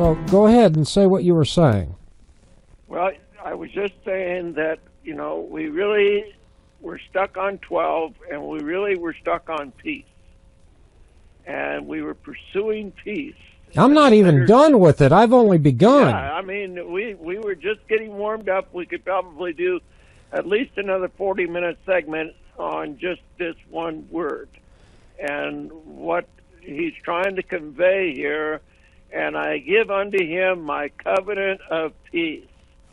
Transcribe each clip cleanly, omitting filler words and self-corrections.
So go ahead and say what you were saying. Well, I was just saying that, you know, we really were stuck on 12, and we really were stuck on peace. And we were pursuing peace. I'm not even done with it. I've only begun. Yeah, I mean, we were just getting warmed up. We could probably do at least another 40-minute segment on just this one word. And what he's trying to convey here, and I give unto him my covenant of peace.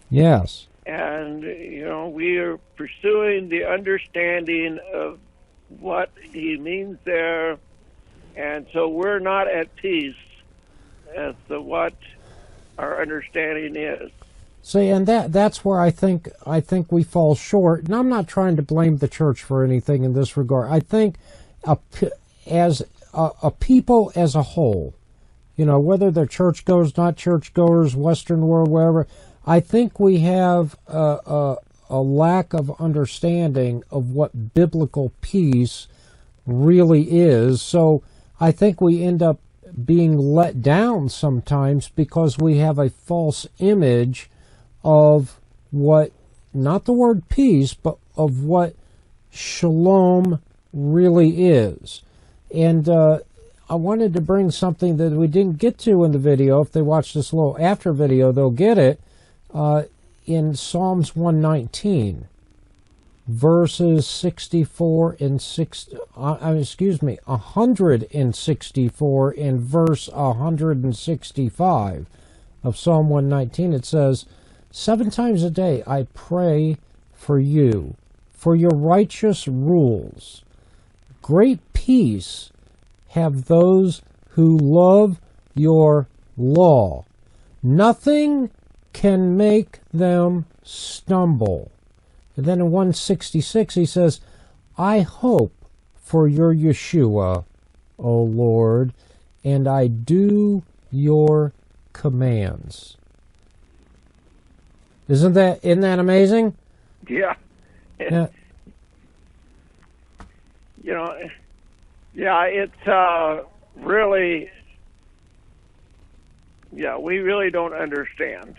Yes. And, you know, we are pursuing the understanding of what he means there. And so we're not at peace as to what our understanding is. See, and that's where I think we fall short. And I'm not trying to blame the church for anything in this regard. I think as a people as a whole, you know, whether they're churchgoers, not churchgoers, Western world, wherever, I think we have a lack of understanding of what biblical peace really is. So I think we end up being let down sometimes because we have a false image of what, not the word peace, but of what shalom really is. And I wanted to bring something that we didn't get to in the video. If they watch this little after video, they'll get it. In Psalms 119, verses 164 and verse 165 of Psalm 119, it says, 7 times a day I pray for you, for your righteous rules. Great peace have those who love your law. Nothing can make them stumble. And then in 166 he says, I hope for your Yeshua, O Lord, and I do your commands. Isn't that amazing? Yeah. Yeah. You know, yeah, it's really, yeah, we really don't understand.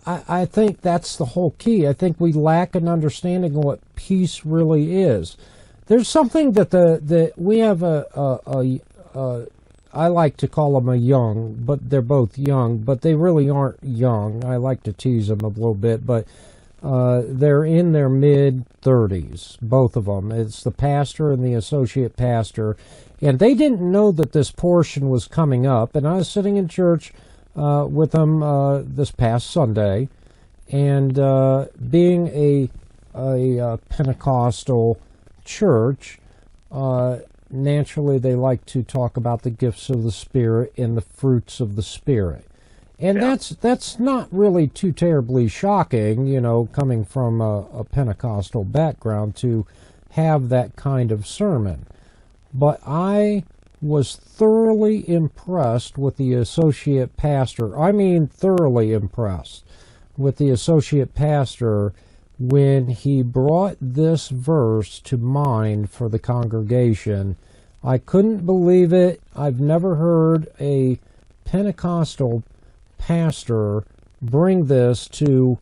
I think that's the whole key. I think we lack an understanding of what peace really is. There's something that we have I like to call them a young, but they're both young, but they really aren't young. I like to tease them a little bit, but they're in their mid-30s, both of them. It's the pastor and the associate pastor, and they didn't know that this portion was coming up, and I was sitting in church with them this past Sunday, and being a Pentecostal church, naturally they like to talk about the gifts of the Spirit and the fruits of the Spirit. And yeah. that's not really too terribly shocking, you know, coming from a Pentecostal background to have that kind of sermon. But I was thoroughly impressed with the associate pastor. I mean, thoroughly impressed with the associate pastor when he brought this verse to mind for the congregation. I couldn't believe it. I've never heard a Pentecostal pastor bring this to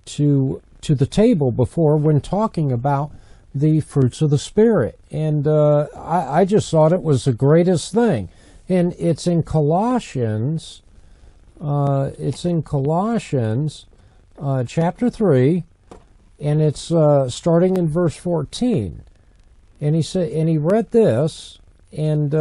the table before when talking about the fruits of the Spirit. And I just thought it was the greatest thing. And it's in Colossians. Chapter 3, and it's starting in verse 14. And he said, and he read this, and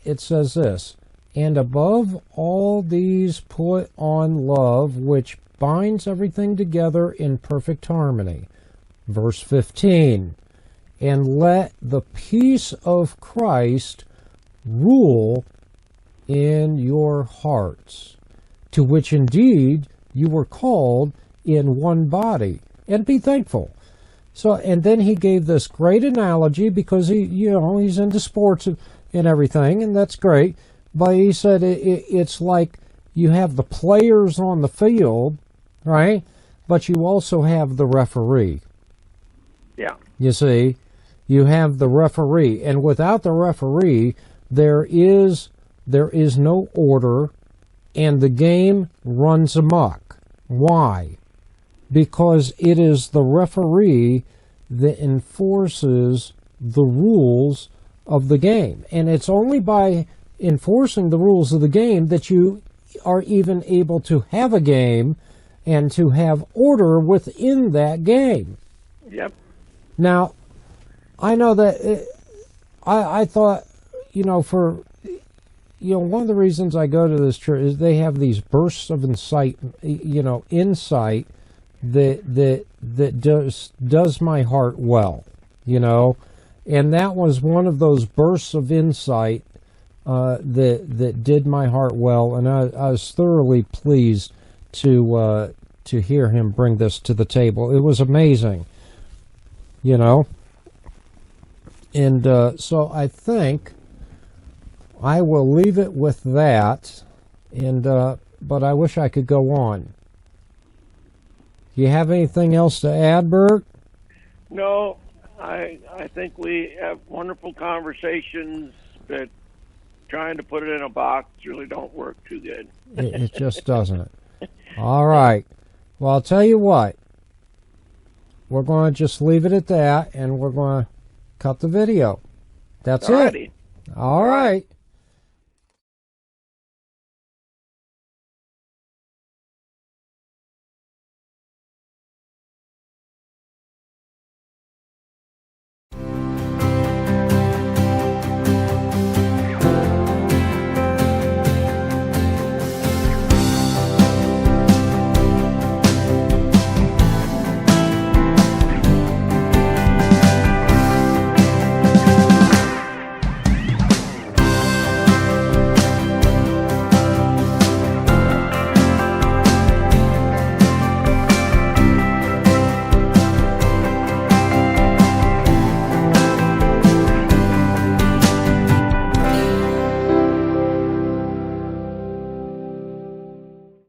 it says this: and above all these put on love, which binds everything together in perfect harmony. Verse 15, and let the peace of Christ rule in your hearts, to which indeed you were called in one body, and be thankful. So, and then he gave this great analogy, because he's into sports and everything, and that's great. But he said it's like you have the players on the field, right? But you also have the referee. Yeah. You see, you have the referee, and without the referee, there is no order, and the game runs amok. Why? Because it is the referee that enforces the rules of the game. And it's only by enforcing the rules of the game that you are even able to have a game and to have order within that game. Yep. Now, I know that I thought, one of the reasons I go to this church is they have these bursts of insight that does my heart well, and that was one of those bursts of insight that did my heart well, and I was thoroughly pleased to hear him bring this to the table. It was amazing, and so I think I will leave it with that, and but I wish I could go on. Do you have anything else to add, Bert? No, I think we have wonderful conversations, but trying to put it in a box really don't work too good. It just doesn't. All right. Well, I'll tell you what. We're going to just leave it at that, and we're going to cut the video. That's Alrighty. it. All right.